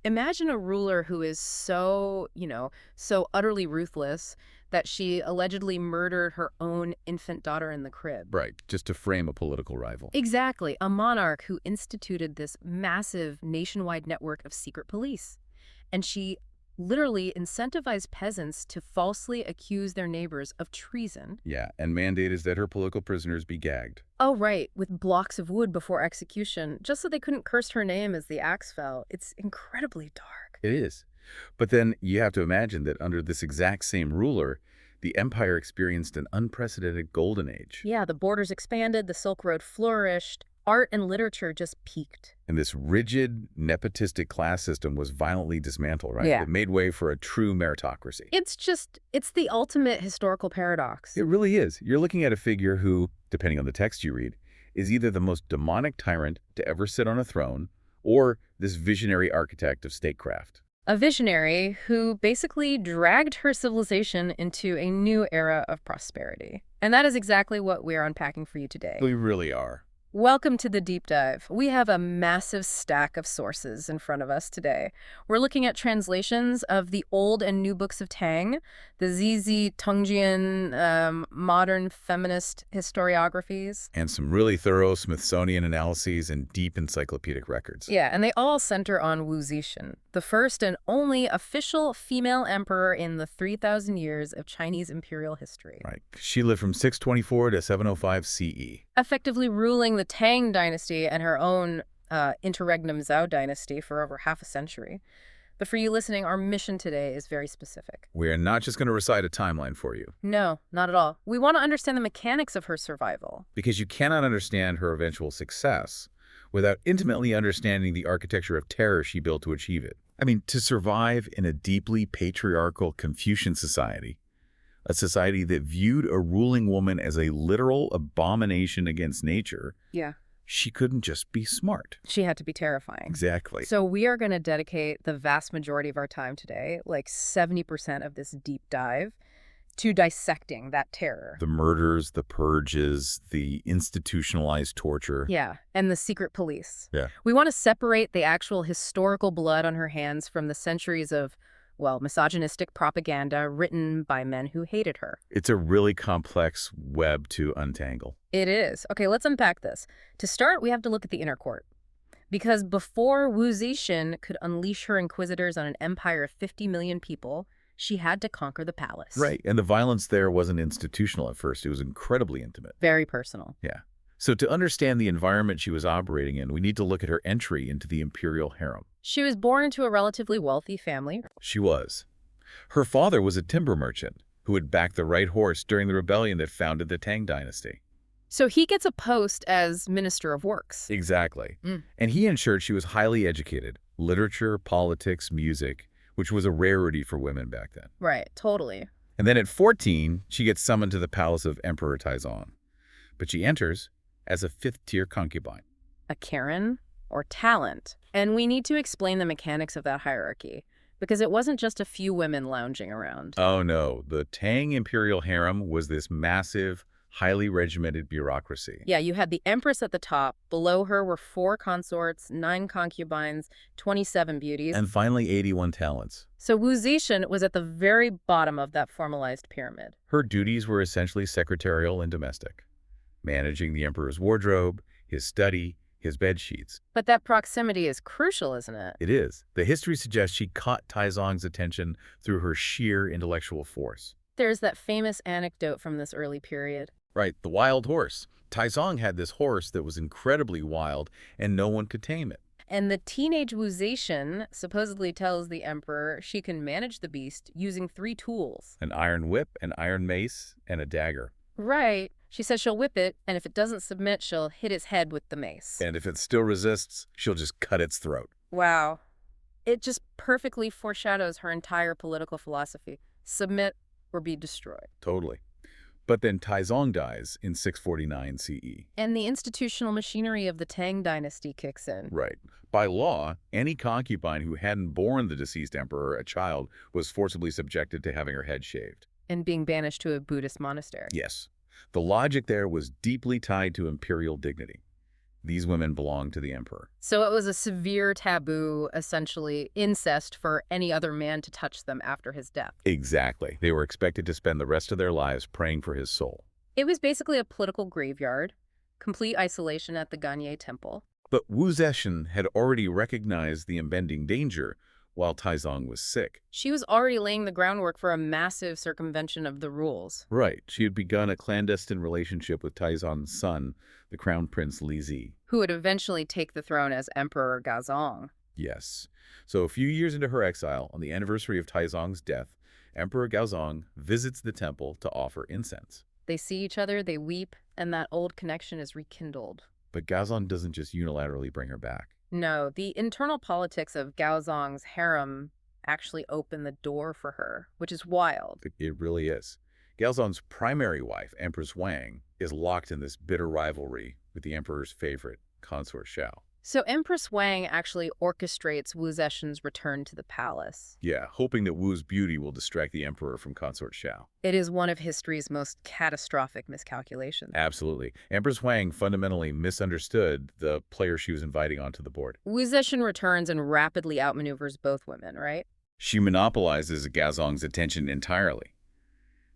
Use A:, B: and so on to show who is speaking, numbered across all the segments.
A: Imagine a ruler who is so utterly ruthless that she allegedly murdered her own infant daughter in the crib.
B: Right, just to frame a political rival.
A: Exactly, a monarch who instituted this massive nationwide network of secret police. And she literally incentivized peasants to falsely accuse their neighbors of treason.
B: Yeah, and mandate is that her political prisoners be gagged.
A: Oh, right, with blocks of wood before execution, just so they couldn't curse her name as the axe fell. It's incredibly dark.
B: It is. But then you have to imagine that under this exact same ruler, the empire experienced an unprecedented golden age.
A: Yeah, the borders expanded, the Silk Road flourished, art and literature just peaked.
B: And this rigid, nepotistic class system was violently dismantled, right?
A: Yeah.
B: It made way for a true meritocracy.
A: It's the ultimate historical paradox.
B: It really is. You're looking at a figure who, depending on the text you read, is either the most demonic tyrant to ever sit on a throne or this visionary architect of statecraft.
A: A visionary who basically dragged her civilization into a new era of prosperity. And that is exactly what we're unpacking for you today.
B: We really are.
A: Welcome to the deep dive. We have a massive stack of sources in front of us today. We're looking at translations of the old and new books of Tang, the Zizi Tongjian modern feminist historiographies.
B: And some really thorough Smithsonian analyses and deep encyclopedic records.
A: Yeah, and they all center on Wu Zetian, the first and only official female emperor in the 3,000 years of Chinese imperial history.
B: Right. She lived from 624 to 705 CE.
A: Effectively ruling the Tang Dynasty and her own interregnum Zhou Dynasty for over half a century. But for you listening, our mission today is very specific.
B: We are not just going to recite a timeline for you,
A: No, not at all. We want to understand the mechanics of her survival.
B: because you cannot understand her eventual success without intimately understanding the architecture of terror she built to achieve it. I mean, to survive in a deeply patriarchal Confucian society, a society that viewed a ruling woman as a literal abomination against nature,
A: Yeah.
B: she couldn't just be smart.
A: She had to be terrifying.
B: Exactly.
A: So we are going to dedicate the vast majority of our time today, like 70% of this deep dive, to dissecting that terror.
B: The murders, the purges, the institutionalized torture.
A: Yeah, and the secret police.
B: Yeah.
A: We want to separate the actual historical blood on her hands from the centuries of, well, misogynistic propaganda written by men who hated her.
B: It's a really complex web to untangle.
A: It is. Okay, let's unpack this. To start, we have to look at the inner court. Because before Wu Zetian could unleash her inquisitors on an empire of 50 million people, she had to conquer the palace.
B: Right, and the violence there wasn't institutional at first. It was incredibly intimate.
A: Very personal.
B: Yeah. So to understand the environment she was operating in, we need to look at her entry into the imperial harem.
A: She was born into a relatively wealthy family.
B: She was. Her father was a timber merchant who had backed the right horse during the rebellion that founded the Tang Dynasty.
A: So he gets a post as Minister of Works.
B: Exactly.
A: Mm.
B: And he ensured she was highly educated. Literature, politics, music, which was a rarity for women back then.
A: Right, totally.
B: And then at 14, she gets summoned to the palace of Emperor Taizong. But she enters as a fifth-tier concubine.
A: A Karen or talent. And we need to explain the mechanics of that hierarchy, because it wasn't just a few women lounging around.
B: Oh no, the Tang imperial harem was this massive, highly regimented bureaucracy.
A: Yeah, you had the Empress at the top. Below her were 4 consorts, 9 concubines, 27 beauties.
B: And finally, 81 talents.
A: So Wu Zetian was at the very bottom of that formalized pyramid.
B: Her duties were essentially secretarial and domestic, managing the emperor's wardrobe, his study, his bed sheets.
A: But that proximity is crucial, isn't it?
B: It is. The history suggests she caught Taizong's attention through her sheer intellectual force.
A: There's that famous anecdote from this early period.
B: Right, the wild horse. Taizong had this horse that was incredibly wild, and no one could tame it.
A: And the teenage Wu Zetian supposedly tells the emperor she can manage the beast using 3 tools.
B: An iron whip, an iron mace, and a dagger.
A: Right. She says she'll whip it, and if it doesn't submit, she'll hit its head with the mace.
B: And if it still resists, she'll just cut its throat.
A: Wow. It just perfectly foreshadows her entire political philosophy. Submit or be destroyed.
B: Totally. But then Taizong dies in 649 CE.
A: And the institutional machinery of the Tang Dynasty kicks in.
B: Right. By law, any concubine who hadn't borne the deceased emperor a child was forcibly subjected to having her head shaved.
A: And being banished to a Buddhist monastery.
B: Yes. The logic there was deeply tied to imperial dignity. These women belonged to the emperor.
A: So it was a severe taboo, essentially incest, for any other man to touch them after his death.
B: Exactly. They were expected to spend the rest of their lives praying for his soul.
A: It was basically a political graveyard, complete isolation at the Ganye temple.
B: But Wu Zetian had already recognized the impending danger while Taizong was sick.
A: She was already laying the groundwork for a massive circumvention of the rules.
B: Right. She had begun a clandestine relationship with Taizong's son, the Crown Prince Li Zi.
A: Who would eventually take the throne as Emperor Gaozong.
B: Yes. So a few years into her exile, on the anniversary of Taizong's death, Emperor Gaozong visits the temple to offer incense.
A: They see each other, they weep, and that old connection is rekindled.
B: But Gaozong doesn't just unilaterally bring her back.
A: No, the internal politics of Gaozong's harem actually open the door for her, which is wild.
B: It really is. Gaozong's primary wife, Empress Wang, is locked in this bitter rivalry with the emperor's favorite, consort Xiao.
A: So Empress Wang actually orchestrates Wu Zetian's return to the palace.
B: Yeah, hoping that Wu's beauty will distract the emperor from consort Xiao.
A: It is one of history's most catastrophic miscalculations.
B: Absolutely. Empress Wang fundamentally misunderstood the player she was inviting onto the board.
A: Wu Zetian returns and rapidly outmaneuvers both women, right?
B: She monopolizes Gaozong's attention entirely.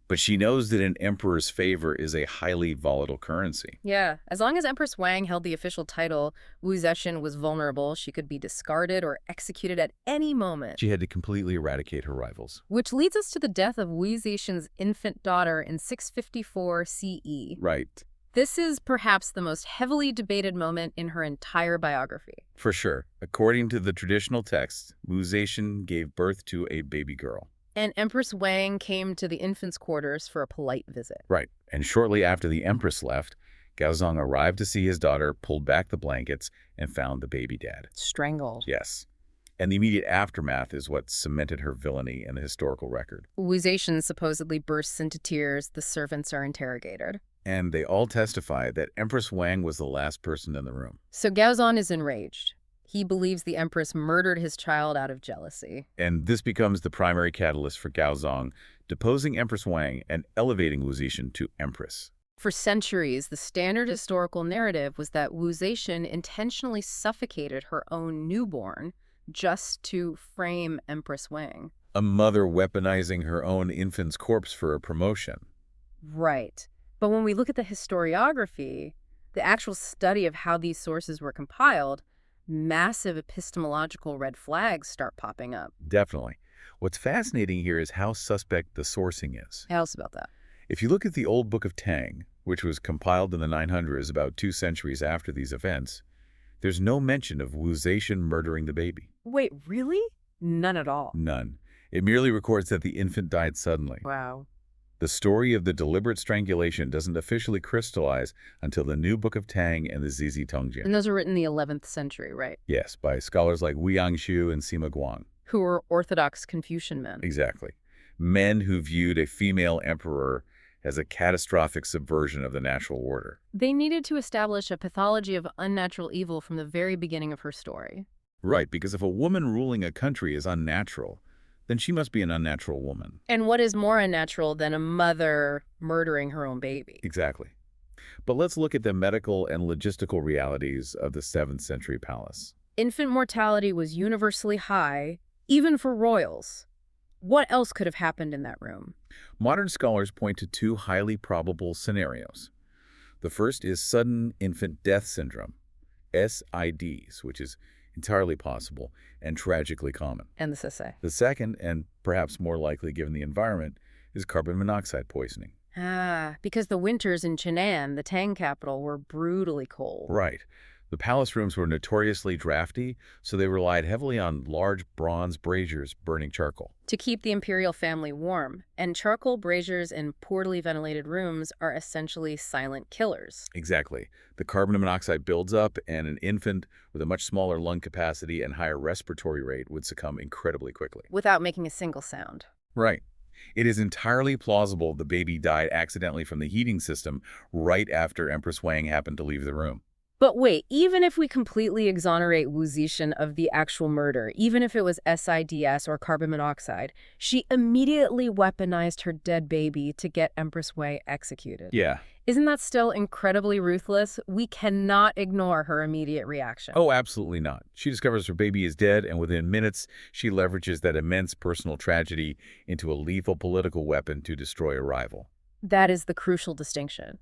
B: But she knows that an emperor's favor is a highly volatile currency.
A: Yeah, as long as Empress Wang held the official title, Wu Zetian was vulnerable. She could be discarded or executed at any moment.
B: She had to completely eradicate her rivals.
A: Which leads us to the death of Wu Zetian's infant daughter in 654 CE.
B: Right.
A: This is perhaps the most heavily debated moment in her entire biography.
B: For sure. According to the traditional text, Wu Zetian gave birth to a baby girl.
A: And Empress Wang came to the infant's quarters for a polite visit.
B: Right. And shortly after the Empress left, Gaozong arrived to see his daughter, pulled back the blankets, and found the baby dad.
A: Strangled.
B: Yes. And the immediate aftermath is what cemented her villainy in the historical record.
A: Wu Zetian supposedly bursts into tears. The servants are interrogated.
B: And they all testify that Empress Wang was the last person in the room.
A: So Gaozong is enraged. He believes the Empress murdered his child out of jealousy.
B: And this becomes the primary catalyst for Gaozong deposing Empress Wang and elevating Wu Zetian to Empress.
A: For centuries, the standard historical narrative was that Wu Zetian intentionally suffocated her own newborn just to frame Empress Wang.
B: A mother weaponizing her own infant's corpse for a promotion.
A: Right. But when we look at the historiography, the actual study of how these sources were compiled, massive epistemological red flags start popping up.
B: Definitely. What's fascinating here is how suspect the sourcing is.
A: Tell us about that.
B: If you look at the old Book of Tang, which was compiled in the 900s, about 2 centuries after these events, there's no mention of Wu Zetian murdering the baby.
A: Wait, really? None at all.
B: None. It merely records that the infant died suddenly.
A: Wow.
B: The story of the deliberate strangulation doesn't officially crystallize until the new Book of Tang and the Zizi Tongjian.
A: And those are written in the 11th century, right?
B: Yes, by scholars like Wu Yangshu and Sima Guang.
A: Who were Orthodox Confucian men.
B: Exactly. Men who viewed a female emperor as a catastrophic subversion of the natural order.
A: They needed to establish a pathology of unnatural evil from the very beginning of her story.
B: Right, because if a woman ruling a country is unnatural, then she must be an unnatural woman.
A: And what is more unnatural than a mother murdering her own baby?
B: Exactly. But let's look at the medical and logistical realities of the 7th century palace.
A: Infant mortality was universally high, even for royals. What else could have happened in that room?
B: Modern scholars point to 2 highly probable scenarios. The first is sudden infant death syndrome, SIDs, which is entirely possible and tragically common.
A: And the Sisei.
B: The second, and perhaps more likely given the environment, is carbon monoxide poisoning.
A: Ah, because the winters in Chennai, the Tang capital, were brutally cold.
B: Right. The palace rooms were notoriously drafty, so they relied heavily on large bronze braziers burning charcoal.
A: To keep the imperial family warm, and charcoal braziers in poorly ventilated rooms are essentially silent killers.
B: Exactly. The carbon monoxide builds up, and an infant with a much smaller lung capacity and higher respiratory rate would succumb incredibly quickly.
A: Without making a single sound.
B: Right. It is entirely plausible the baby died accidentally from the heating system right after Empress Wang happened to leave the room.
A: But wait, even if we completely exonerate Wu Zetian of the actual murder, even if it was SIDS or carbon monoxide, she immediately weaponized her dead baby to get Empress Wei executed.
B: Yeah.
A: Isn't that still incredibly ruthless? We cannot ignore her immediate reaction.
B: Oh, absolutely not. She discovers her baby is dead, and within minutes, she leverages that immense personal tragedy into a lethal political weapon to destroy a rival.
A: That is the crucial distinction.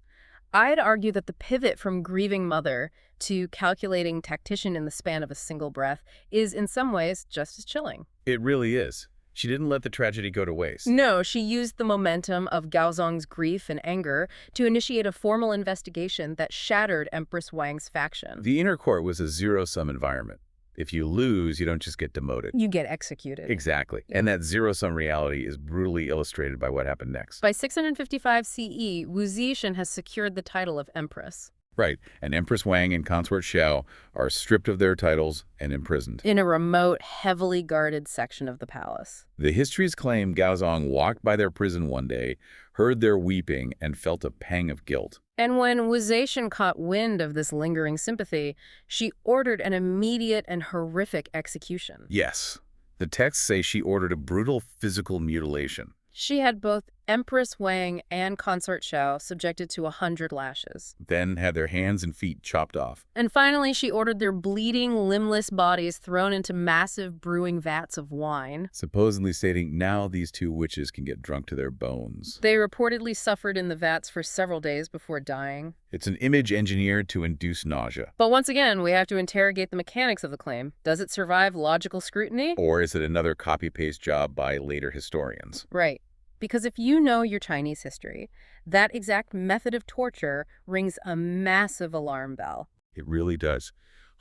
A: I'd argue that the pivot from grieving mother to calculating tactician in the span of a single breath is in some ways just as chilling.
B: It really is. She didn't let the tragedy go to waste.
A: No, she used the momentum of Gaozong's grief and anger to initiate a formal investigation that shattered Empress Wang's faction.
B: The inner court was a zero-sum environment. If you lose, you don't just get demoted.
A: You get executed.
B: Exactly. And that zero-sum reality is brutally illustrated by what happened next.
A: By 655 CE, Wu Zetian has secured the title of Empress.
B: Right. And Empress Wang and Consort Xiao are stripped of their titles and imprisoned.
A: In a remote, heavily guarded section of the palace.
B: The histories claim Gaozong walked by their prison one day, heard their weeping, and felt a pang of guilt.
A: And when Wu Zetian caught wind of this lingering sympathy, she ordered an immediate and horrific execution.
B: Yes. The texts say she ordered a brutal physical mutilation.
A: She had both Empress Wang and Consort Xiao subjected to 100 lashes.
B: Then had their hands and feet chopped off.
A: And finally, she ordered their bleeding, limbless bodies thrown into massive brewing vats of wine.
B: Supposedly stating, now these two witches can get drunk to their bones.
A: They reportedly suffered in the vats for several days before dying.
B: It's an image engineered to induce nausea.
A: But once again, we have to interrogate the mechanics of the claim. Does it survive logical scrutiny?
B: Or is it another copy-paste job by later historians?
A: Right. Because if you know your Chinese history, that exact method of torture rings a massive alarm bell.
B: It really does.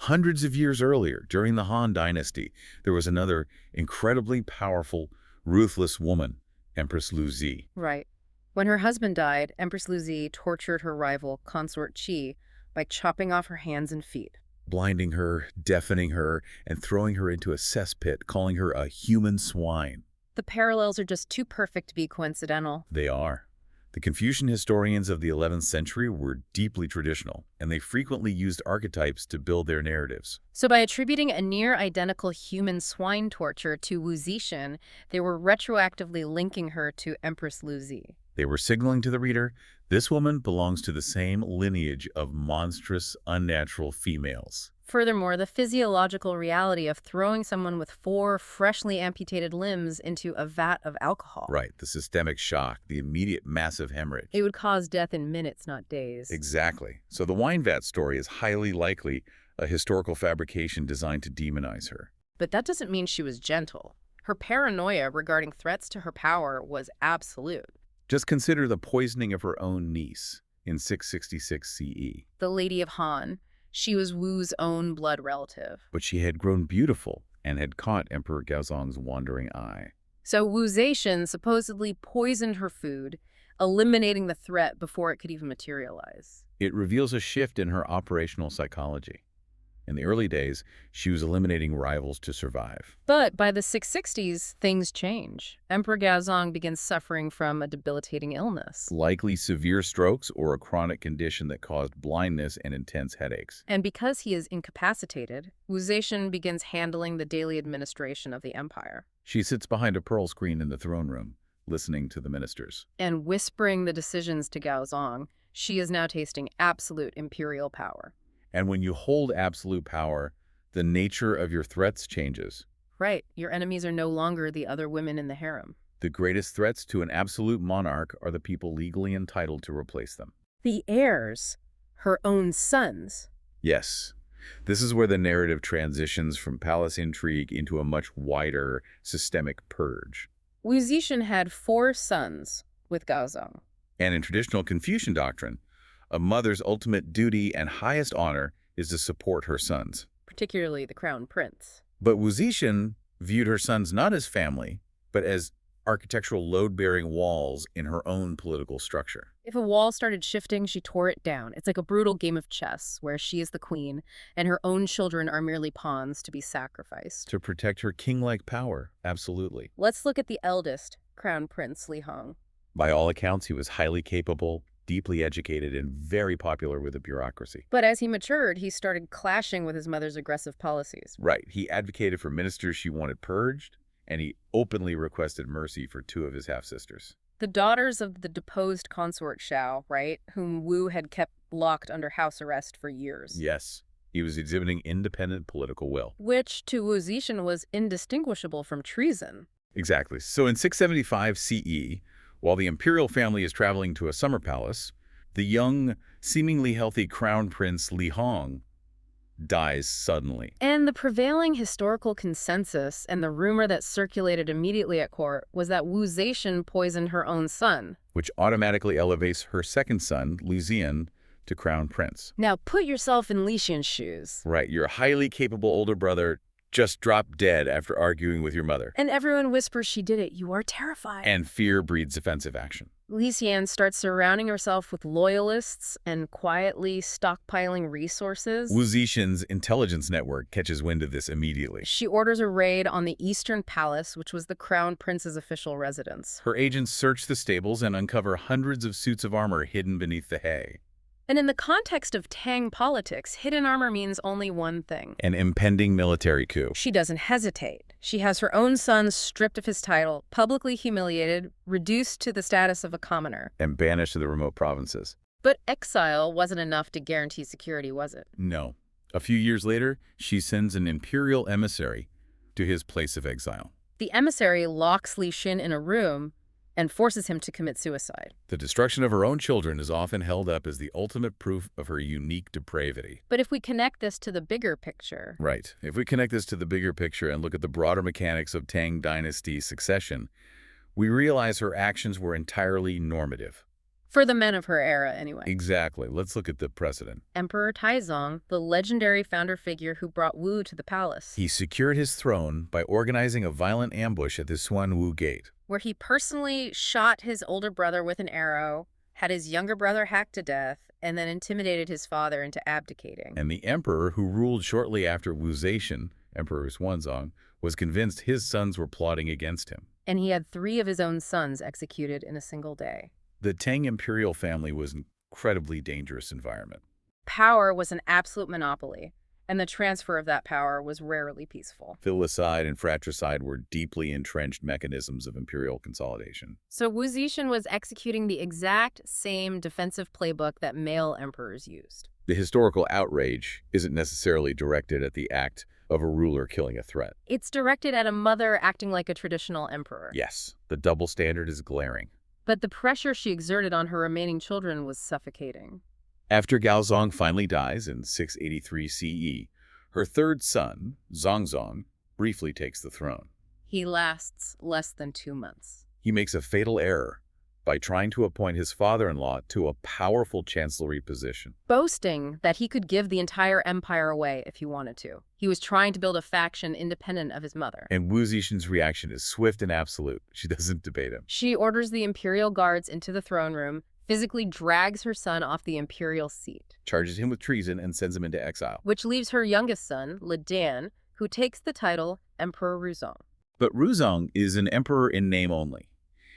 B: Hundreds of years earlier, during the Han Dynasty, there was another incredibly powerful, ruthless woman, Empress Lu Zi.
A: Right. When her husband died, Empress Lu Zi tortured her rival, Consort Qi, by chopping off her hands and feet.
B: Blinding her, deafening her, and throwing her into a cesspit, calling her a human swine.
A: The parallels are just too perfect to be coincidental.
B: They are. The Confucian historians of the 11th century were deeply traditional, and they frequently used archetypes to build their narratives.
A: So by attributing a near-identical human swine torture to Wu Zetian, they were retroactively linking her to Empress Lu Zi.
B: They were signaling to the reader, this woman belongs to the same lineage of monstrous, unnatural females.
A: Furthermore, the physiological reality of throwing someone with 4 freshly amputated limbs into a vat of alcohol.
B: Right, the systemic shock, the immediate massive hemorrhage.
A: It would cause death in minutes, not days.
B: Exactly. So the wine vat story is highly likely a historical fabrication designed to demonize her.
A: But that doesn't mean she was gentle. Her paranoia regarding threats to her power was absolute.
B: Just consider the poisoning of her own niece in 666 CE.
A: The Lady of Han. She was Wu's own blood relative.
B: But she had grown beautiful and had caught Emperor Gaozong's wandering eye.
A: So Wu Zetian supposedly poisoned her food, eliminating the threat before it could even materialize.
B: It reveals a shift in her operational psychology. In the early days, she was eliminating rivals to survive.
A: But by the 660s, things change. Emperor Gaozong begins suffering from a debilitating illness.
B: Likely severe strokes or a chronic condition that caused blindness and intense headaches.
A: And because he is incapacitated, Wu Zetian begins handling the daily administration of the empire.
B: She sits behind a pearl screen in the throne room, listening to the ministers.
A: And whispering the decisions to Gaozong, she is now tasting absolute imperial power.
B: And when you hold absolute power, the nature of your threats changes.
A: Right. Your enemies are no longer the other women in the harem.
B: The greatest threats to an absolute monarch are the people legally entitled to replace them.
A: The heirs, her own sons.
B: Yes. This is where the narrative transitions from palace intrigue into a much wider, systemic purge.
A: Wu Zetian had 4 sons with Gaozong.
B: And in traditional Confucian doctrine, a mother's ultimate duty and highest honor is to support her sons.
A: Particularly the crown prince.
B: But Wu Zetian viewed her sons not as family, but as architectural load-bearing walls in her own political structure.
A: If a wall started shifting, she tore it down. It's like a brutal game of chess, where she is the queen, and her own children are merely pawns to be sacrificed.
B: To protect her king-like power, absolutely.
A: Let's look at the eldest, Crown Prince Li Hong.
B: By all accounts, he was highly capable, deeply educated, and very popular with the bureaucracy.
A: But as he matured, he started clashing with his mother's aggressive policies.
B: Right. He advocated for ministers she wanted purged, and he openly requested mercy for 2 of his half-sisters.
A: The daughters of the deposed consort Shao, right, whom Wu had kept locked under house arrest for years.
B: Yes, he was exhibiting independent political will.
A: Which, to Wu Zetian, was indistinguishable from treason.
B: Exactly. So in 675 CE, while the imperial family is traveling to a summer palace, the young, seemingly healthy crown prince Li Hong dies suddenly,
A: And the prevailing historical consensus and the rumor that circulated immediately at court was that Wu Zetian poisoned her own son.
B: which automatically elevates her second son, Li Zian, to crown prince.
A: Now put yourself in Li Xian's shoes.
B: Right, your highly capable older brother just dropped dead after arguing with your mother.
A: And everyone whispers she did it. You are terrified.
B: And fear breeds defensive action.
A: Li Xian starts surrounding herself with loyalists and quietly stockpiling resources.
B: Wu Zetian's intelligence network catches wind of this immediately.
A: She orders a raid on the Eastern Palace, which was the crown prince's official residence.
B: Her agents search the stables and uncover hundreds of suits of armor hidden beneath the hay.
A: And in the context of Tang politics, hidden armor means only one thing.
B: An impending military coup.
A: She doesn't hesitate. She has her own son stripped of his title, publicly humiliated, reduced to the status of a commoner.
B: And banished to the remote provinces.
A: But exile wasn't enough to guarantee security, was it?
B: No. A few years later, she sends an imperial emissary to his place of exile.
A: The emissary locks Li Xin in a room and forces him to commit suicide.
B: The destruction of her own children is often held up as the ultimate proof of her unique depravity.
A: But if we connect this to the bigger picture...
B: Right. If we connect this to the bigger picture and look at the broader mechanics of Tang Dynasty succession, we realize her actions were entirely normative.
A: For the men of her era, anyway.
B: Exactly. Let's look at the precedent.
A: Emperor Taizong, the legendary founder figure who brought Wu to the palace.
B: He secured his throne by organizing a violent ambush at the Suan Wu Gate,
A: where he personally shot his older brother with an arrow, had his younger brother hacked to death, and then intimidated his father into abdicating.
B: And the emperor, who ruled shortly after Wu Zetian, Emperor Xuanzong, was convinced his sons were plotting against him.
A: And he had 3 of his own sons executed in a single day.
B: The Tang imperial family was an incredibly dangerous environment.
A: Power was an absolute monopoly, and the transfer of that power was rarely peaceful.
B: Filicide and fratricide were deeply entrenched mechanisms of imperial consolidation.
A: So Wu Zetian was executing the exact same defensive playbook that male emperors used.
B: The historical outrage isn't necessarily directed at the act of a ruler killing a threat.
A: It's directed at a mother acting like a traditional emperor.
B: Yes, the double standard is glaring.
A: But the pressure she exerted on her remaining children was suffocating.
B: After Gaozong finally dies in 683 CE, her third son, Zongzong, briefly takes the throne.
A: He lasts less than 2 months.
B: He makes a fatal error by trying to appoint his father-in-law to a powerful chancellery position.
A: Boasting that he could give the entire empire away if he wanted to. He was trying to build a faction independent of his mother.
B: And Wu Zetian's reaction is swift and absolute. She doesn't debate him.
A: She orders the imperial guards into the throne room, physically drags her son off the imperial seat,
B: Charges him with treason and sends him into exile.
A: which leaves her youngest son, Li Dan, who takes the title Emperor Ruzong.
B: But Ruzong is an emperor in name only.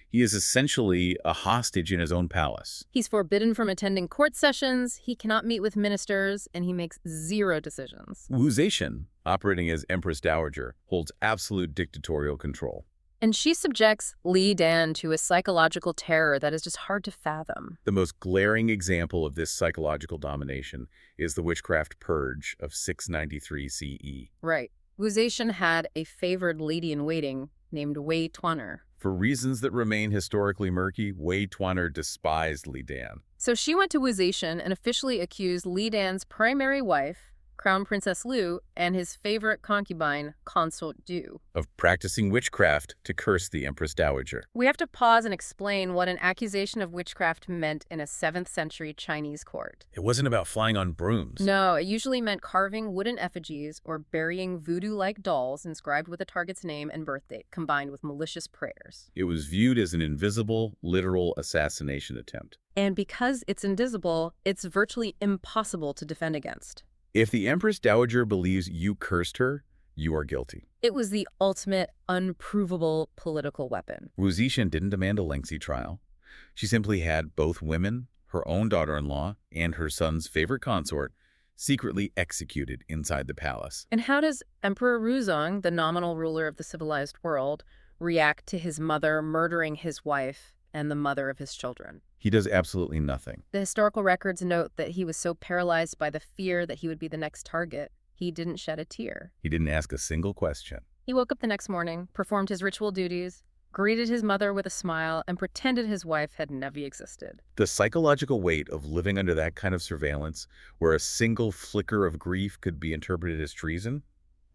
B: He is essentially a hostage in his own palace.
A: He's forbidden from attending court sessions, he cannot meet with ministers, and he makes 0 decisions.
B: Wu Zetian, operating as Empress Dowager, holds absolute dictatorial control.
A: And she subjects Li Dan to a psychological terror that is just hard to fathom.
B: The most glaring example of this psychological domination is the witchcraft purge of 693 CE.
A: Right. Wu Zetian had a favored lady-in-waiting named Wei Tuaner.
B: For reasons that remain historically murky, Wei Tuaner despised Li Dan.
A: So she went to Wu Zetian and officially accused Li Dan's primary wife, Crown Princess Lu, and his favorite concubine, Consort Du,
B: of practicing witchcraft to curse the Empress Dowager.
A: We have to pause and explain what an accusation of witchcraft meant in a 7th century Chinese court.
B: It wasn't about flying on brooms.
A: No, it usually meant carving wooden effigies or burying voodoo-like dolls inscribed with a target's name and birthdate, combined with malicious prayers.
B: It was viewed as an invisible, literal assassination attempt.
A: And because it's invisible, it's virtually impossible to defend against.
B: If the Empress Dowager believes you cursed her, you are guilty.
A: It was the ultimate, unprovable political weapon.
B: Wu Zetian didn't demand a lengthy trial. She simply had both women, her own daughter-in-law, and her son's favorite consort, secretly executed inside the palace.
A: And how does Emperor Ruzong, the nominal ruler of the civilized world, react to his mother murdering his wife and the mother of his children.
B: He does absolutely nothing.
A: The historical records note that he was so paralyzed by the fear that he would be the next target, he didn't shed a tear.
B: He didn't ask a single question.
A: He woke up the next morning, performed his ritual duties, greeted his mother with a smile, and pretended his wife had never existed.
B: The psychological weight of living under that kind of surveillance, where a single flicker of grief could be interpreted as treason,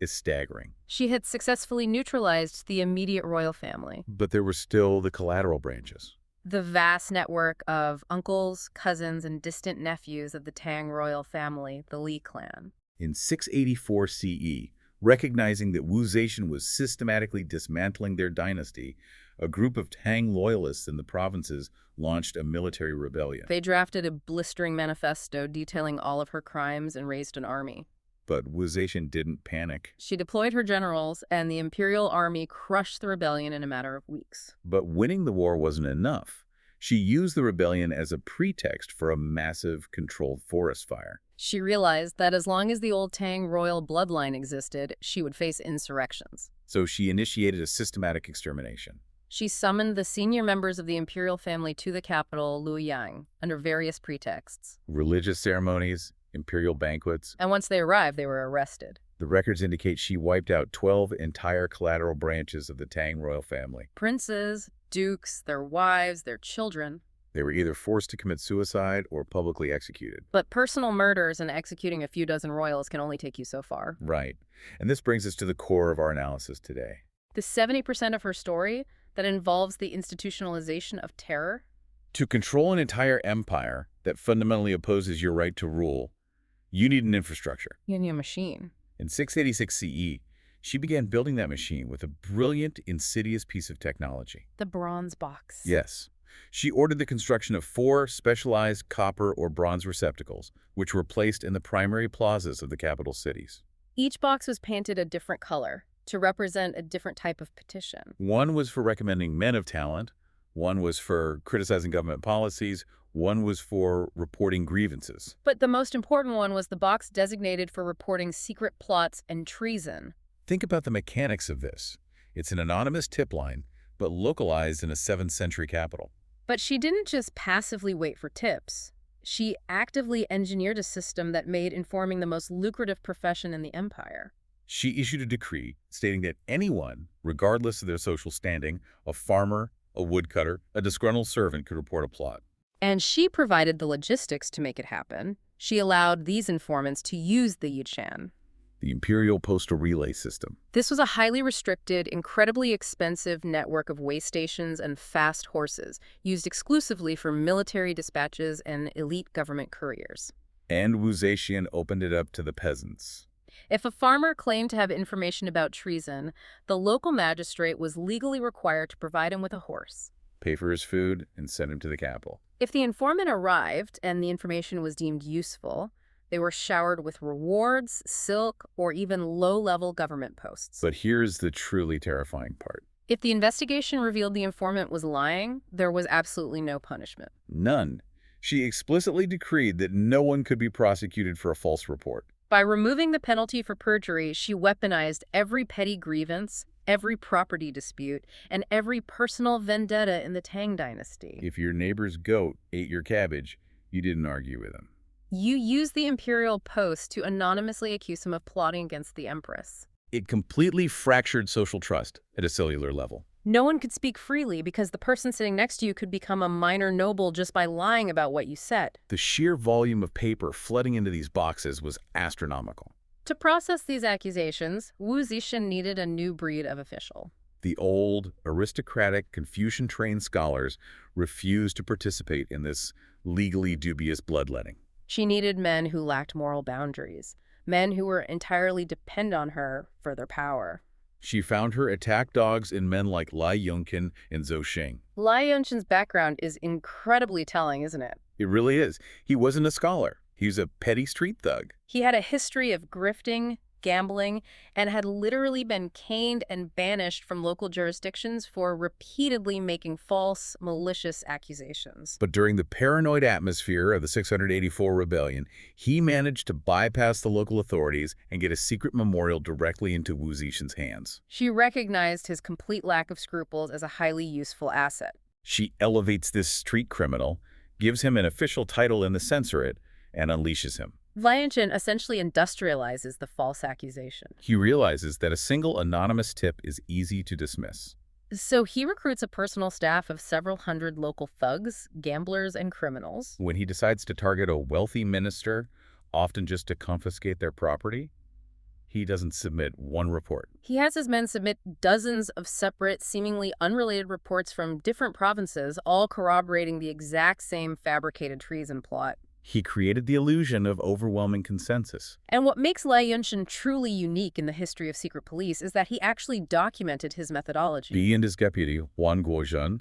B: is staggering.
A: She had successfully neutralized the immediate royal family.
B: But there were still the collateral branches.
A: The vast network of uncles, cousins, and distant nephews of the Tang royal family, the Li clan.
B: In 684 CE, recognizing that Wu Zetian was systematically dismantling their dynasty, a group of Tang loyalists in the provinces launched a military rebellion.
A: They drafted a blistering manifesto detailing all of her crimes and raised an army.
B: But Wu Zetian didn't panic.
A: She deployed her generals, and the imperial army crushed the rebellion in a matter of weeks.
B: But winning the war wasn't enough. She used the rebellion as a pretext for a massive, controlled forest fire.
A: She realized that as long as the old Tang royal bloodline existed, she would face insurrections.
B: So she initiated a systematic extermination.
A: She summoned the senior members of the imperial family to the capital, Luoyang, under various pretexts.
B: Religious ceremonies, imperial banquets.
A: And once they arrived, they were arrested.
B: The records indicate she wiped out 12 entire collateral branches of the Tang royal family.
A: Princes, dukes, their wives, their children.
B: They were either forced to commit suicide or publicly executed.
A: But personal murders and executing a few dozen royals can only take you so far.
B: Right. And this brings us to the core of our analysis today.
A: The 70% of her story that involves the institutionalization of terror.
B: To control an entire empire that fundamentally opposes your right to rule, you need an infrastructure.
A: You need a machine.
B: In 686 CE, she began building that machine with a brilliant, insidious piece of technology.
A: The bronze box.
B: Yes. She ordered the construction of 4 specialized copper or bronze receptacles, which were placed in the primary plazas of the capital cities.
A: Each box was painted a different color to represent a different type of petition.
B: One was for recommending men of talent, one was for criticizing government policies, one was for reporting grievances.
A: But the most important one was the box designated for reporting secret plots and treason.
B: Think about the mechanics of this. It's an anonymous tip line, but localized in a 7th century capital.
A: But she didn't just passively wait for tips. She actively engineered a system that made informing the most lucrative profession in the empire.
B: She issued a decree stating that anyone, regardless of their social standing, a farmer, a woodcutter, a disgruntled servant, could report a plot.
A: And she provided the logistics to make it happen. She allowed these informants to use the Yuchan,
B: The Imperial Postal Relay System.
A: This was a highly restricted, incredibly expensive network of way stations and fast horses, used exclusively for military dispatches and elite government couriers.
B: And Wu Zetian opened it up to the peasants.
A: If a farmer claimed to have information about treason, the local magistrate was legally required to provide him with a horse,
B: Pay for his food, and send him to the capital.
A: If the informant arrived and the information was deemed useful, they were showered with rewards, silk, or even low-level government posts.
B: But here's the truly terrifying part.
A: If the investigation revealed the informant was lying, there was absolutely no punishment.
B: None. She explicitly decreed that no one could be prosecuted for a false report.
A: By removing the penalty for perjury, she weaponized every petty grievance, every property dispute, and every personal vendetta in the Tang Dynasty.
B: If your neighbor's goat ate your cabbage, you didn't argue with him.
A: You used the imperial post to anonymously accuse him of plotting against the Empress.
B: It completely fractured social trust at a cellular level.
A: No one could speak freely because the person sitting next to you could become a minor noble just by lying about what you said.
B: The sheer volume of paper flooding into these boxes was astronomical.
A: To process these accusations, Wu Zetian needed a new breed of official.
B: The old, aristocratic, Confucian-trained scholars refused to participate in this legally dubious bloodletting.
A: She needed men who lacked moral boundaries, men who were entirely dependent on her for their power.
B: She found her attack dogs in men like Lai Yongqin and Zhou Xing.
A: Lai Yongqin's background is incredibly telling, isn't it?
B: It really is. He wasn't a scholar. He was a petty street thug.
A: He had a history of grifting, gambling, and had literally been caned and banished from local jurisdictions for repeatedly making false, malicious accusations.
B: But during the paranoid atmosphere of the 684 rebellion, he managed to bypass the local authorities and get a secret memorial directly into Wu Zetian's hands.
A: She recognized his complete lack of scruples as a highly useful asset.
B: She elevates this street criminal, gives him an official title in the censorate, and unleashes him.
A: Lianchen essentially industrializes the false accusation.
B: He realizes that a single anonymous tip is easy to dismiss.
A: So he recruits a personal staff of several hundred local thugs, gamblers, and criminals.
B: When he decides to target a wealthy minister, often just to confiscate their property, he doesn't submit one report.
A: He has his men submit dozens of separate, seemingly unrelated reports from different provinces, all corroborating the exact same fabricated treason plot.
B: He created the illusion of overwhelming consensus.
A: And what makes Lai Yunshin truly unique in the history of secret police is that he actually documented his methodology.
B: He and his deputy, Wan Guozheng,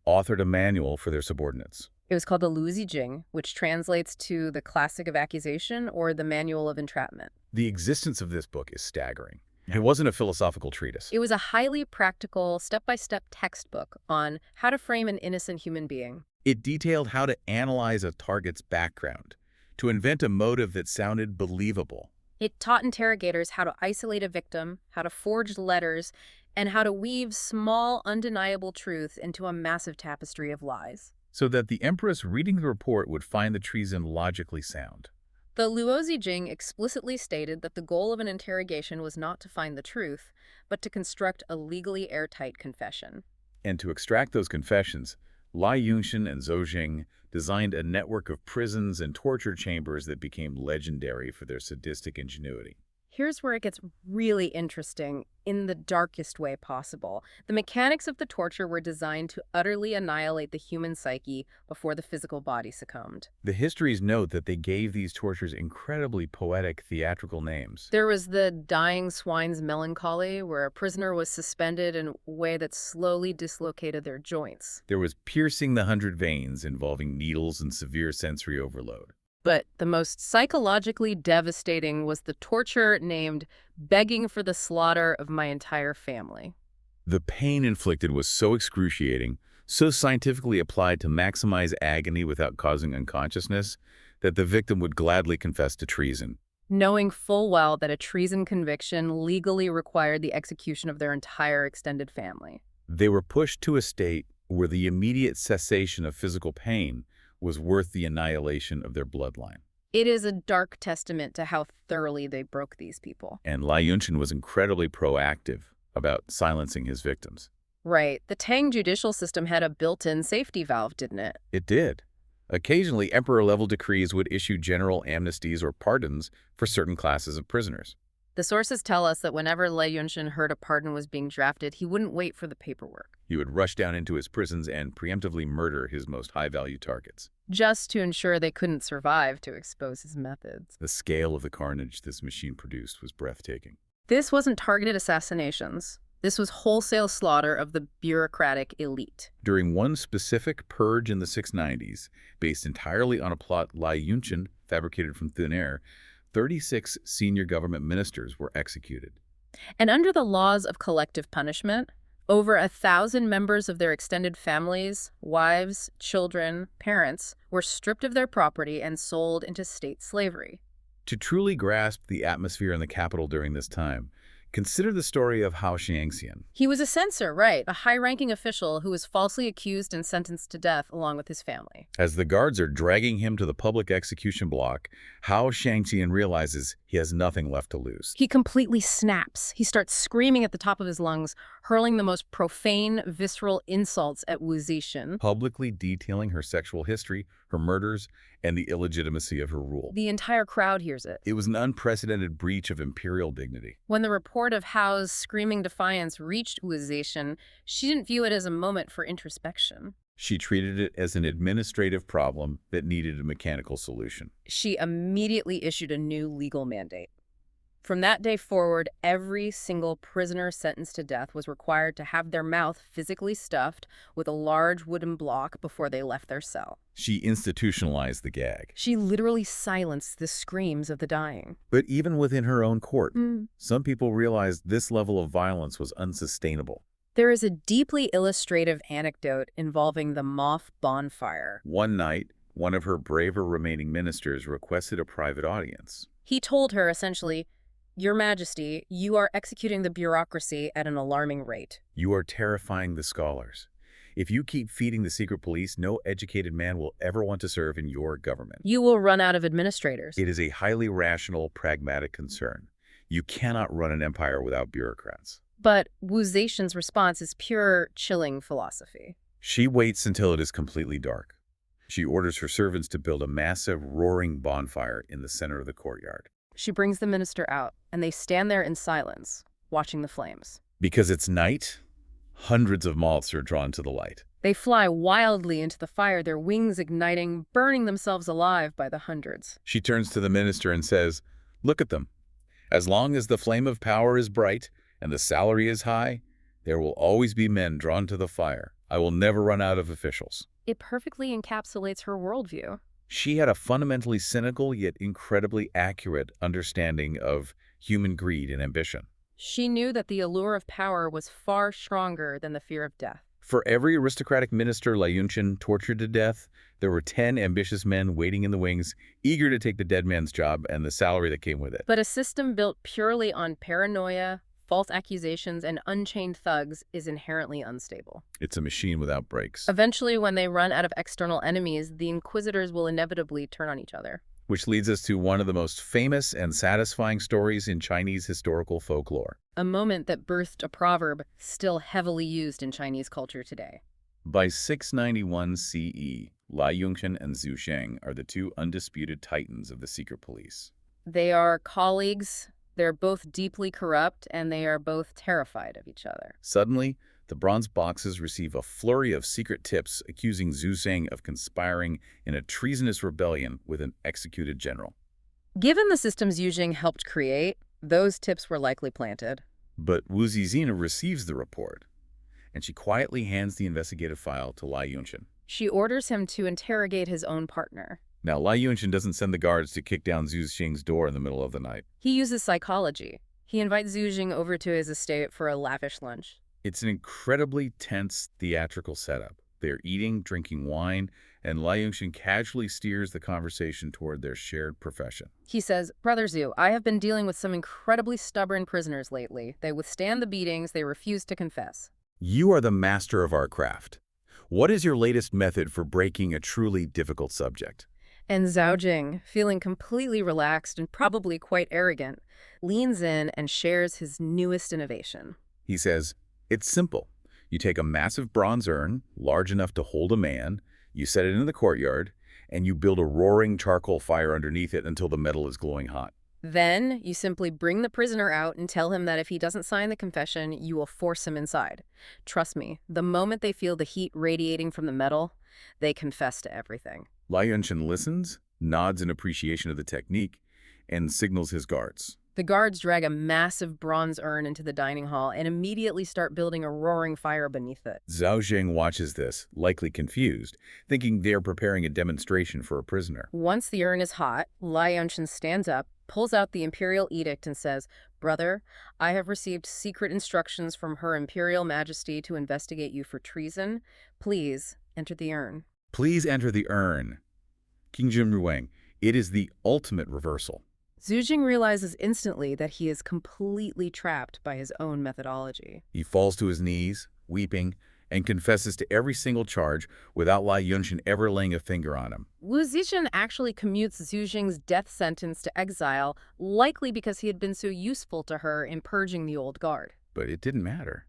B: authored a manual for their subordinates.
A: It was called the Lu Zijing, which translates to the Classic of Accusation or the Manual of Entrapment.
B: The existence of this book is staggering. It wasn't a philosophical treatise.
A: It was a highly practical, step-by-step textbook on how to frame an innocent human being.
B: It detailed how to analyze a target's background, to invent a motive that sounded believable.
A: It taught interrogators how to isolate a victim, how to forge letters, and how to weave small, undeniable truth into a massive tapestry of lies.
B: So that the Empress reading the report would find the treason logically sound.
A: The Luo Zijing explicitly stated that the goal of an interrogation was not to find the truth, but to construct a legally airtight confession.
B: And to extract those confessions, Lai Yunshin and Zhou Jing designed a network of prisons and torture chambers that became legendary for their sadistic ingenuity.
A: Here's where it gets really interesting in the darkest way possible. The mechanics of the torture were designed to utterly annihilate the human psyche before the physical body succumbed.
B: The histories note that they gave these tortures incredibly poetic theatrical names.
A: There was the dying swine's melancholy, where a prisoner was suspended in a way that slowly dislocated their joints.
B: There was piercing the 100 veins, involving needles and severe sensory overload.
A: But the most psychologically devastating was the torture named begging for the slaughter of my entire family.
B: The pain inflicted was so excruciating, so scientifically applied to maximize agony without causing unconsciousness, that the victim would gladly confess to treason.
A: Knowing full well that a treason conviction legally required the execution of their entire extended family.
B: They were pushed to a state where the immediate cessation of physical pain was worth the annihilation of their bloodline.
A: It is a dark testament to how thoroughly they broke these people.
B: And Lai Yunshin was incredibly proactive about silencing his victims.
A: Right. The Tang judicial system had a built-in safety valve, didn't it?
B: It did. Occasionally, emperor-level decrees would issue general amnesties or pardons for certain classes of prisoners.
A: The sources tell us that whenever Lai Yunshin heard a pardon was being drafted, he wouldn't wait for the paperwork.
B: He would rush down into his prisons and preemptively murder his most high-value targets.
A: Just to ensure they couldn't survive to expose his methods.
B: The scale of the carnage this machine produced was breathtaking.
A: This wasn't targeted assassinations. This was wholesale slaughter of the bureaucratic elite.
B: During one specific purge in the 690s, based entirely on a plot Lai Yunshin fabricated from thin air, 36 senior government ministers were executed.
A: And under the laws of collective punishment, over 1,000 members of their extended families, wives, children, parents, were stripped of their property and sold into state slavery.
B: To truly grasp the atmosphere in the capital during this time, consider the story of Hao Xiangxian.
A: He was a censor, right, a high-ranking official who was falsely accused and sentenced to death along with his family.
B: As the guards are dragging him to the public execution block, Hao Xiangxian realizes he has nothing left to lose.
A: He completely snaps. He starts screaming at the top of his lungs, hurling the most profane, visceral insults at Wu Zetian,
B: publicly detailing her sexual history, her murders, and the illegitimacy of her rule.
A: The entire crowd hears it.
B: It was an unprecedented breach of imperial dignity.
A: When the report of Hao's screaming defiance reached Wu Zetian, she didn't view it as a moment for introspection.
B: She treated it as an administrative problem that needed a mechanical solution.
A: She immediately issued a new legal mandate. From that day forward, every single prisoner sentenced to death was required to have their mouth physically stuffed with a large wooden block before they left their cell.
B: She institutionalized the gag.
A: She literally silenced the screams of the dying.
B: But even within her own court, some people realized this level of violence was unsustainable.
A: There is a deeply illustrative anecdote involving the moth bonfire.
B: One night, one of her braver remaining ministers requested a private audience.
A: He told her, essentially, "Your Majesty, you are executing the bureaucracy at an alarming rate.
B: You are terrifying the scholars. If you keep feeding the secret police, no educated man will ever want to serve in your government.
A: You will run out of administrators.
B: It is a highly rational, pragmatic concern. You cannot run an empire without bureaucrats.
A: But Wu Zetian's response is pure, chilling philosophy.
B: She waits until it is completely dark. She orders her servants to build a massive, roaring bonfire in the center of the courtyard.
A: She brings the minister out, and they stand there in silence, watching the flames.
B: Because it's night, hundreds of moths are drawn to the light.
A: They fly wildly into the fire, their wings igniting, burning themselves alive by the hundreds.
B: She turns to the minister and says, "Look at them. As long as the flame of power is bright and the salary is high, there will always be men drawn to the fire. I will never run out of officials."
A: It perfectly encapsulates her worldview.
B: She had a fundamentally cynical yet incredibly accurate understanding of human greed and ambition.
A: She knew that the allure of power was far stronger than the fear of death.
B: For every aristocratic minister Lai Yunqian tortured to death, there were 10 ambitious men waiting in the wings, eager to take the dead man's job and the salary that came with it.
A: But a system built purely on paranoia, false accusations, and unchained thugs is inherently unstable.
B: It's a machine without brakes.
A: Eventually, when they run out of external enemies, the inquisitors will inevitably turn on each other.
B: Which leads us to one of the most famous and satisfying stories in Chinese historical folklore.
A: A moment that birthed a proverb still heavily used in Chinese culture today.
B: By 691 CE, Lai Yunqian and Zhu Sheng are the two undisputed titans of the secret police.
A: They are colleagues, they're both deeply corrupt, and they are both terrified of each other.
B: Suddenly, the bronze boxes receive a flurry of secret tips accusing Zhu Sheng of conspiring in a treasonous rebellion with an executed general.
A: Given the systems Yu Jing helped create, those tips were likely planted.
B: But Wu Zetian receives the report, and she quietly hands the investigative file to Lai Yunqian.
A: She orders him to interrogate his own partner.
B: Now, Lai Yunqian doesn't send the guards to kick down Zhu Sheng's door in the middle of the night.
A: He uses psychology. He invites Zhu Jing over to his estate for a lavish lunch.
B: It's an incredibly tense theatrical setup. They're eating, drinking wine, and Lai Yunqian casually steers the conversation toward their shared profession.
A: He says, "Brother Zhu, I have been dealing with some incredibly stubborn prisoners lately. They withstand the beatings, they refuse to confess."
B: You are the master of our craft. What is your latest method for breaking a truly difficult subject?
A: And Zhao Jing, feeling completely relaxed and probably quite arrogant, leans in and shares his newest innovation.
B: He says, "It's simple. You take a massive bronze urn, large enough to hold a man, you set it in the courtyard, and you build a roaring charcoal fire underneath it until the metal is glowing hot.
A: Then you simply bring the prisoner out and tell him that if he doesn't sign the confession, you will force him inside. Trust me, the moment they feel the heat radiating from the metal, they confess to everything."
B: Lai Yunqian listens, nods in appreciation of the technique, and signals his guards.
A: The guards drag a massive bronze urn into the dining hall and immediately start building a roaring fire beneath it.
B: Zhao Jing watches this, likely confused, thinking they're preparing a demonstration for a prisoner.
A: Once the urn is hot, Lai Yunqian stands up, pulls out the Imperial edict and says, "Brother, I have received secret instructions from Her Imperial Majesty to investigate you for treason. Please enter the urn."
B: Please enter the urn. King Jin Ruang, it is the ultimate reversal.
A: Zhu Jing realizes instantly that he is completely trapped by his own methodology.
B: He falls to his knees, weeping, and confesses to every single charge without Lai Yunqian ever laying a finger on him.
A: Wu Zetian actually commutes Zhu Jing's death sentence to exile, likely because he had been so useful to her in purging the old guard.
B: But it didn't matter.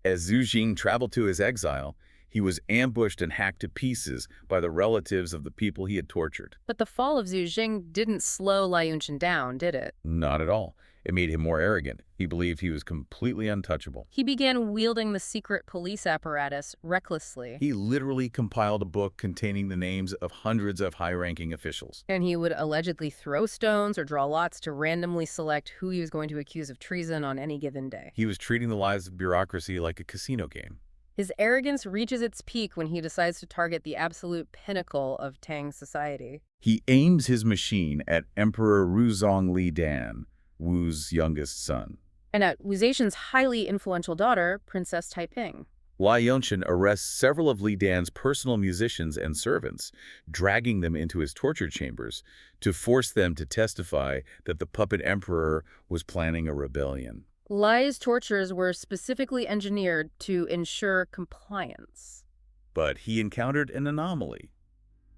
B: As Zhu Jing traveled to his exile, he was ambushed and hacked to pieces by the relatives of the people he had tortured.
A: But the fall of Zhu Jing didn't slow Lai Yunqian down, did it?
B: Not at all. It made him more arrogant. He believed he was completely untouchable.
A: He began wielding the secret police apparatus recklessly.
B: He literally compiled a book containing the names of hundreds of high-ranking officials.
A: And he would allegedly throw stones or draw lots to randomly select who he was going to accuse of treason on any given day.
B: He was treating the lives of bureaucracy like a casino game.
A: His arrogance reaches its peak when he decides to target the absolute pinnacle of Tang society.
B: He aims his machine at Emperor Ruzong Li Dan, Wu's youngest son.
A: And at Wu Zetian's highly influential daughter, Princess Taiping.
B: Lai Yunqian arrests several of Li Dan's personal musicians and servants, dragging them into his torture chambers to force them to testify that the puppet emperor was planning a rebellion.
A: Lai's tortures were specifically engineered to ensure compliance.
B: But he encountered an anomaly,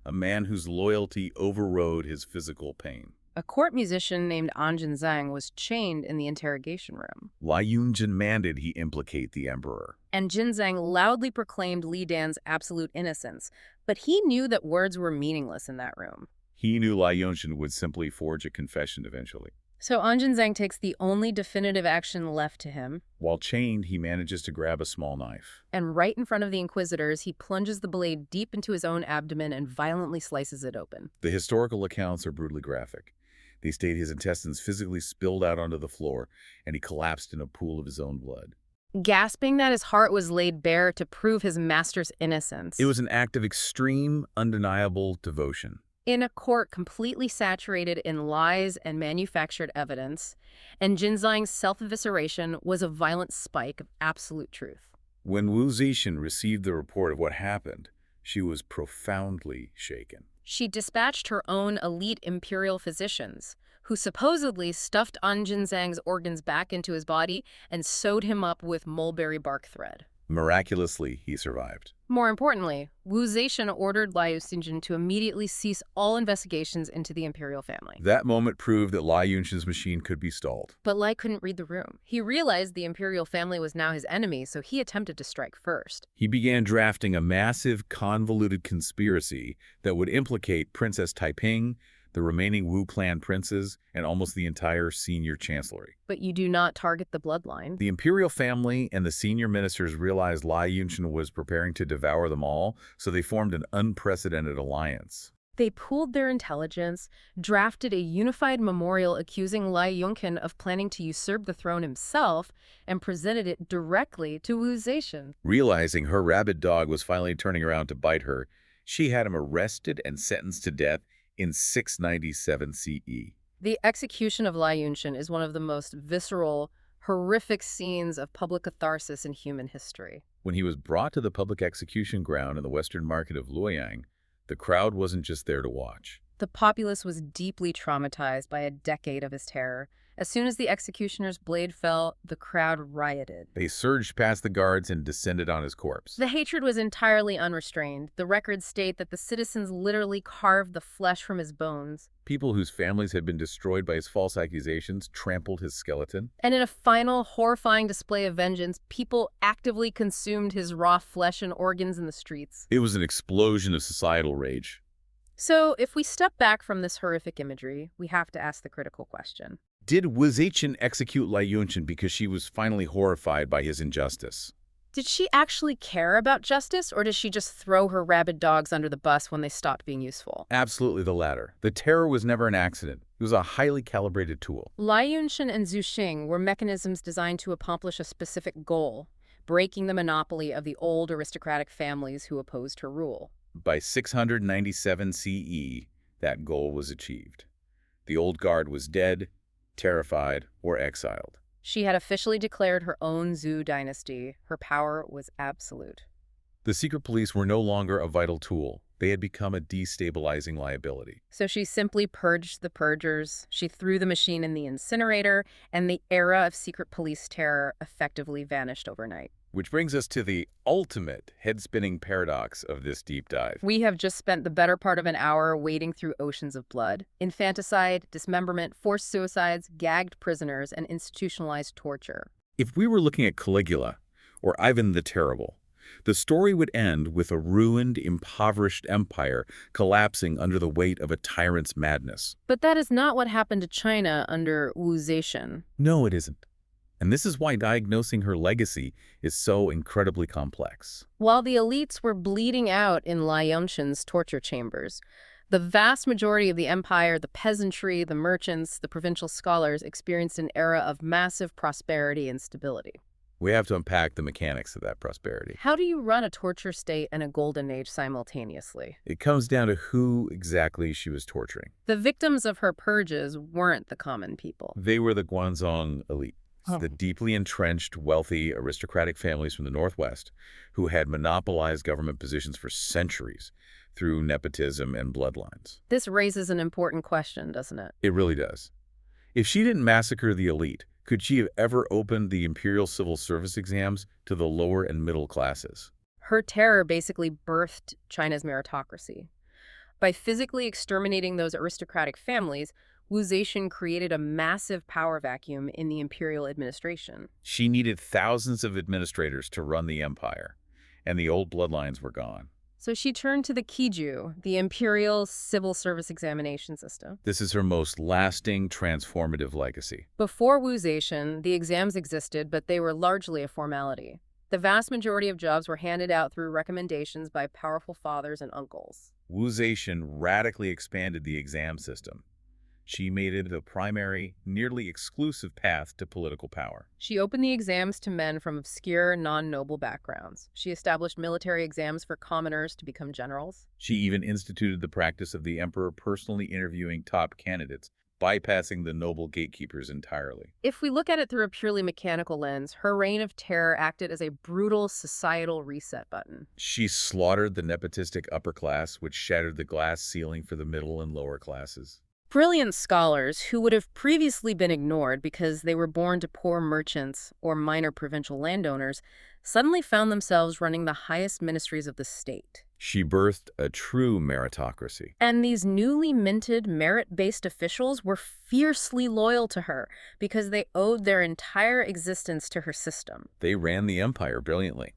B: a man whose loyalty overrode his physical pain.
A: A court musician named An Zhang was chained in the interrogation room.
B: Lai Yunjin demanded he implicate the emperor.
A: And Zhang loudly proclaimed Li Dan's absolute innocence, but he knew that words were meaningless in that room.
B: He knew Lai Yunjin would simply forge a confession eventually.
A: So An Zhang takes the only definitive action left to him.
B: While chained, he manages to grab a small knife.
A: And right in front of the inquisitors, he plunges the blade deep into his own abdomen and violently slices it open.
B: The historical accounts are brutally graphic. They state his intestines physically spilled out onto the floor, and he collapsed in a pool of his own blood.
A: Gasping that his heart was laid bare to prove his master's innocence.
B: It was an act of extreme, undeniable devotion.
A: In a court completely saturated in lies and manufactured evidence, and Zhang's self-evisceration was a violent spike of absolute truth.
B: When Wu Zetian received the report of what happened, she was profoundly shaken.
A: She dispatched her own elite imperial physicians, who supposedly stuffed An Zhang's organs back into his body and sewed him up with mulberry bark thread.
B: Miraculously, he survived.
A: More importantly, Wu Zetian ordered Lai Yunjin to immediately cease all investigations into the imperial family.
B: That moment proved that Lai Yunjin's machine could be stalled.
A: But Lai couldn't read the room. He realized the imperial family was now his enemy, so he attempted to strike first.
B: He began drafting a massive, convoluted conspiracy that would implicate Princess Taiping, the remaining Wu clan princes, and almost the entire senior chancellery.
A: But you do not target the bloodline.
B: The imperial family and the senior ministers realized Lai Yunjin was preparing to devour them all, so they formed an unprecedented alliance.
A: They pooled their intelligence, drafted a unified memorial accusing Lai Yunjin of planning to usurp the throne himself, and presented it directly to Wu Zetian.
B: Realizing her rabid dog was finally turning around to bite her, she had him arrested and sentenced to death in 697 CE.
A: The execution of Lai Yunjin is one of the most visceral, horrific scenes of public catharsis in human history.
B: When he was brought to the public execution ground in the western market of Luoyang, the crowd wasn't just there to watch.
A: The populace was deeply traumatized by a decade of his terror. As soon as the executioner's blade fell, the crowd rioted.
B: They surged past the guards and descended on his corpse.
A: The hatred was entirely unrestrained. The records state that the citizens literally carved the flesh from his bones.
B: People whose families had been destroyed by his false accusations trampled his skeleton.
A: And in a final, horrifying display of vengeance, people actively consumed his raw flesh and organs in the streets.
B: It was an explosion of societal rage.
A: So, if we step back from this horrific imagery, we have to ask the critical question.
B: Did Wu Zetian execute Lai Yunjin because she was finally horrified by his injustice?
A: Did she actually care about justice, or did she just throw her rabid dogs under the bus when they stopped being useful?
B: Absolutely the latter. The terror was never an accident. It was a highly calibrated tool.
A: Lai Yunjin and Zhu Xing were mechanisms designed to accomplish a specific goal, breaking the monopoly of the old aristocratic families who opposed her rule.
B: By 697 CE, that goal was achieved. The old guard was dead, terrified, or exiled.
A: She had officially declared her own Zhou dynasty. Her power was absolute.
B: The secret police were no longer a vital tool. They had become a destabilizing liability.
A: So she simply purged the purgers, she threw the machine in the incinerator, and the era of secret police terror effectively vanished overnight.
B: Which brings us to the ultimate head-spinning paradox of this deep dive.
A: We have just spent the better part of an hour wading through oceans of blood, infanticide, dismemberment, forced suicides, gagged prisoners, and institutionalized torture.
B: If we were looking at Caligula, or Ivan the Terrible, the story would end with a ruined, impoverished empire collapsing under the weight of a tyrant's madness.
A: But that is not what happened to China under Wu Zetian.
B: No, it isn't. And this is why diagnosing her legacy is so incredibly complex.
A: While the elites were bleeding out in Lai Yunjin's torture chambers, the vast majority of the empire, the peasantry, the merchants, the provincial scholars, experienced an era of massive prosperity and stability.
B: We have to unpack the mechanics of that prosperity.
A: How do you run a torture state and a golden age simultaneously?
B: It comes down to who exactly she was torturing.
A: The victims of her purges weren't the common people.
B: They were the Gaozong elite. The deeply entrenched, wealthy, aristocratic families from the Northwest who had monopolized government positions for centuries through nepotism and bloodlines.
A: This raises an important question, doesn't it?
B: It really does. If she didn't massacre the elite, could she have ever opened the Imperial civil service exams to the lower and middle classes?
A: Her terror basically birthed China's meritocracy. By physically exterminating those aristocratic families, Wu Zetian created a massive power vacuum in the imperial administration.
B: She needed thousands of administrators to run the empire, and the old bloodlines were gone.
A: So she turned to the Kiju, the imperial civil service examination system.
B: This is her most lasting, transformative legacy.
A: Before Wu Zetian, the exams existed, but they were largely a formality. The vast majority of jobs were handed out through recommendations by powerful fathers and uncles.
B: Wu Zetian radically expanded the exam system. She made it the primary, nearly exclusive path to political power.
A: She opened the exams to men from obscure, non-noble backgrounds. She established military exams for commoners to become generals.
B: She even instituted the practice of the emperor personally interviewing top candidates, bypassing the noble gatekeepers entirely.
A: If we look at it through a purely mechanical lens, her reign of terror acted as a brutal societal reset button.
B: She slaughtered the nepotistic upper class, which shattered the glass ceiling for the middle and lower classes.
A: Brilliant scholars who would have previously been ignored because they were born to poor merchants or minor provincial landowners suddenly found themselves running the highest ministries of the state.
B: She birthed a true meritocracy.
A: And these newly minted merit-based officials were fiercely loyal to her because they owed their entire existence to her system.
B: They ran the empire brilliantly.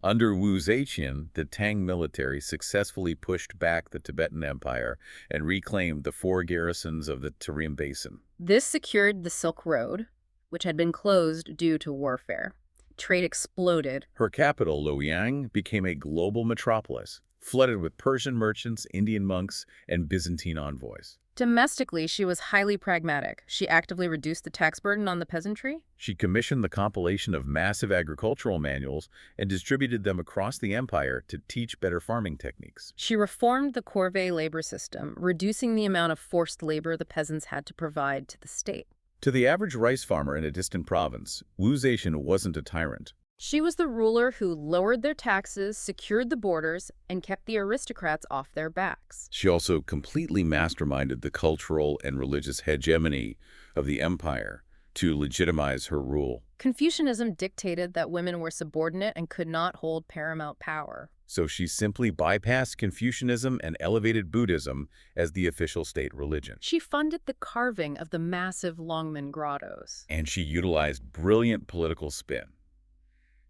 B: Under Wu Zetian, the Tang military successfully pushed back the Tibetan Empire and reclaimed the 4 garrisons of the Tarim Basin.
A: This secured the Silk Road, which had been closed due to warfare. Trade exploded.
B: Her capital, Luoyang, became a global metropolis, flooded with Persian merchants, Indian monks, and Byzantine envoys.
A: Domestically, she was highly pragmatic. She actively reduced the tax burden on the peasantry.
B: She commissioned the compilation of massive agricultural manuals and distributed them across the empire to teach better farming techniques.
A: She reformed the corvée labor system, reducing the amount of forced labor the peasants had to provide to the state.
B: To the average rice farmer in a distant province, Wu Zetian wasn't a tyrant.
A: She was the ruler who lowered their taxes, secured the borders, and kept the aristocrats off their backs.
B: She also completely masterminded the cultural and religious hegemony of the empire to legitimize her rule.
A: Confucianism dictated that women were subordinate and could not hold paramount power.
B: So she simply bypassed Confucianism and elevated Buddhism as the official state religion.
A: She funded the carving of the massive Longmen grottos.
B: And she utilized brilliant political spin.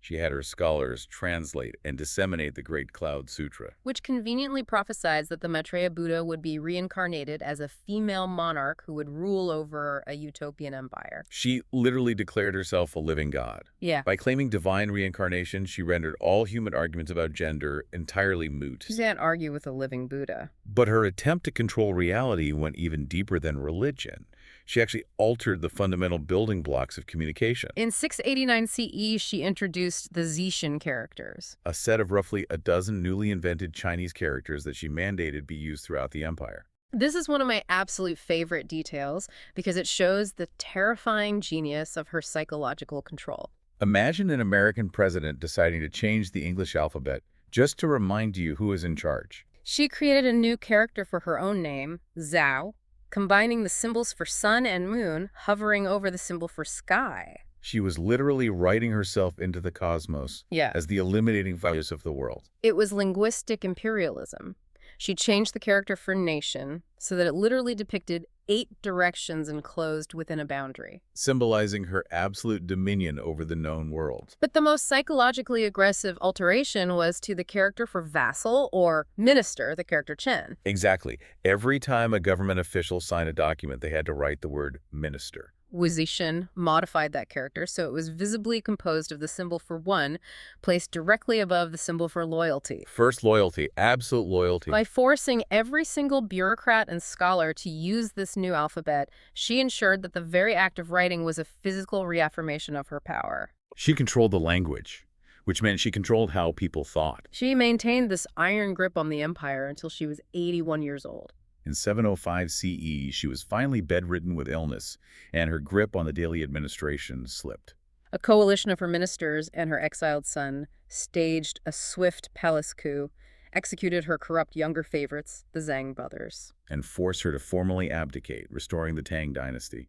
B: She had her scholars translate and disseminate the Great Cloud Sutra,
A: which conveniently prophesies that the Maitreya Buddha would be reincarnated as a female monarch who would rule over a utopian empire.
B: She literally declared herself a living god.
A: Yeah.
B: By claiming divine reincarnation, she rendered all human arguments about gender entirely moot.
A: You can't argue with a living Buddha.
B: But her attempt to control reality went even deeper than religion. She actually altered the fundamental building blocks of communication.
A: In 689 CE, she introduced the Zetian characters,
B: a set of roughly a dozen newly invented Chinese characters that she mandated be used throughout the empire.
A: This is one of my absolute favorite details because it shows the terrifying genius of her psychological control.
B: Imagine an American president deciding to change the English alphabet just to remind you who is in charge.
A: She created a new character for her own name, Zhao, combining the symbols for sun and moon, hovering over the symbol for sky.
B: She was literally writing herself into the cosmos as the eliminating virus of the world.
A: It was linguistic imperialism. She changed the character for nation so that it literally depicted 8 directions enclosed within a boundary,
B: symbolizing her absolute dominion over the known world.
A: But the most psychologically aggressive alteration was to the character for vassal or minister, the character Chen.
B: Exactly. Every time a government official signed a document, they had to write the word minister.
A: Wu Zetian modified that character so it was visibly composed of the symbol for one, placed directly above the symbol for loyalty.
B: First loyalty, absolute loyalty.
A: By forcing every single bureaucrat and scholar to use this new alphabet, she ensured that the very act of writing was a physical reaffirmation of her power.
B: She controlled the language, which meant she controlled how people thought.
A: She maintained this iron grip on the empire until she was 81 years old.
B: In 705 CE, she was finally bedridden with illness, and her grip on the daily administration slipped.
A: A coalition of her ministers and her exiled son staged a swift palace coup, executed her corrupt younger favorites, the Zhang brothers,
B: and forced her to formally abdicate, restoring the Tang Dynasty.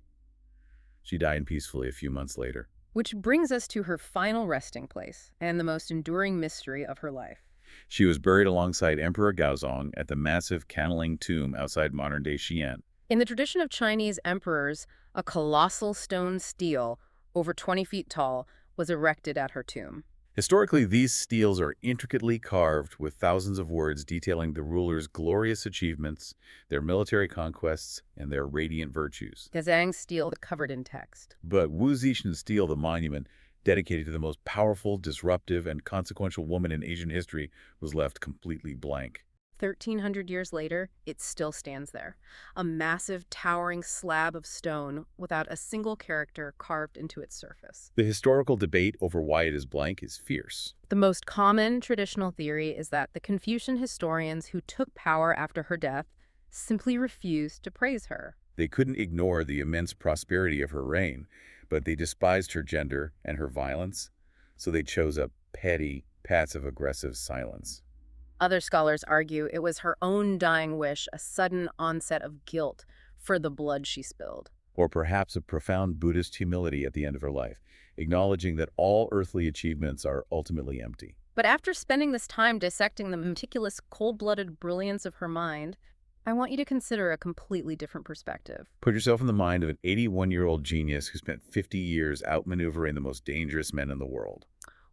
B: She died peacefully a few months later.
A: Which brings us to her final resting place and the most enduring mystery of her life.
B: She was buried alongside Emperor Gaozong at the massive Canling tomb outside modern-day Xi'an.
A: In the tradition of Chinese emperors, a colossal stone stele, over 20 feet tall, was erected at her tomb.
B: Historically, these steles are intricately carved with thousands of words detailing the ruler's glorious achievements, their military conquests, and their radiant virtues.
A: Gazang's stele covered in text.
B: But Wu Zetian's stele, the monument dedicated to the most powerful, disruptive, and consequential woman in Asian history, was left completely blank.
A: 1,300 years later, it still stands there. A massive, towering slab of stone without a single character carved into its surface.
B: The historical debate over why it is blank is fierce.
A: The most common traditional theory is that the Confucian historians who took power after her death simply refused to praise her.
B: They couldn't ignore the immense prosperity of her reign, but they despised her gender and her violence, so they chose a petty, passive-aggressive silence.
A: Other scholars argue it was her own dying wish, a sudden onset of guilt for the blood she spilled.
B: Or perhaps a profound Buddhist humility at the end of her life, acknowledging that all earthly achievements are ultimately empty.
A: But after spending this time dissecting the meticulous, cold-blooded brilliance of her mind, I want you to consider a completely different perspective.
B: Put yourself in the mind of an 81-year-old genius who spent 50 years outmaneuvering the most dangerous men in the world.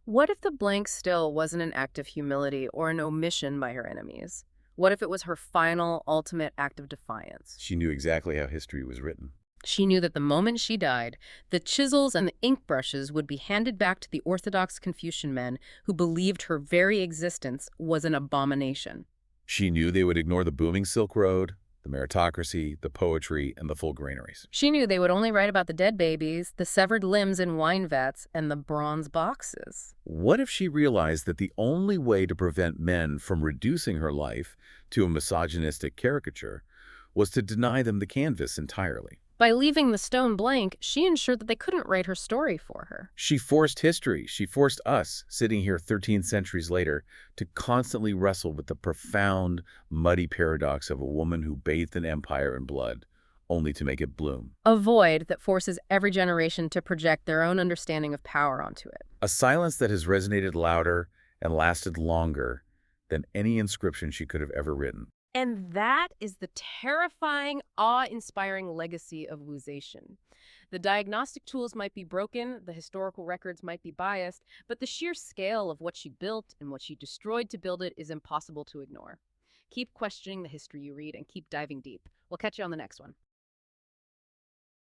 A: What if the blank still wasn't an act of humility or an omission by her enemies? What if it was her final, ultimate act of defiance?
B: She knew exactly how history was written.
A: She knew that the moment she died, the chisels and the ink brushes would be handed back to the orthodox Confucian men who believed her very existence was an abomination.
B: She knew they would ignore the booming Silk Road, the meritocracy, the poetry, and the full granaries.
A: She knew they would only write about the dead babies, the severed limbs in wine vats, and the bronze boxes.
B: What if she realized that the only way to prevent men from reducing her life to a misogynistic caricature was to deny them the canvas entirely?
A: By leaving the stone blank, she ensured that they couldn't write her story for her.
B: She forced history, she forced us, sitting here 13 centuries later, to constantly wrestle with the profound, muddy paradox of a woman who bathed an empire in blood, only to make it bloom.
A: A void that forces every generation to project their own understanding of power onto it.
B: A silence that has resonated louder and lasted longer than any inscription she could have ever written.
A: And that is the terrifying, awe-inspiring legacy of Wu Zetian. The diagnostic tools might be broken, the historical records might be biased, but the sheer scale of what she built and what she destroyed to build it is impossible to ignore. Keep questioning the history you read and keep diving deep. We'll catch you on the next one.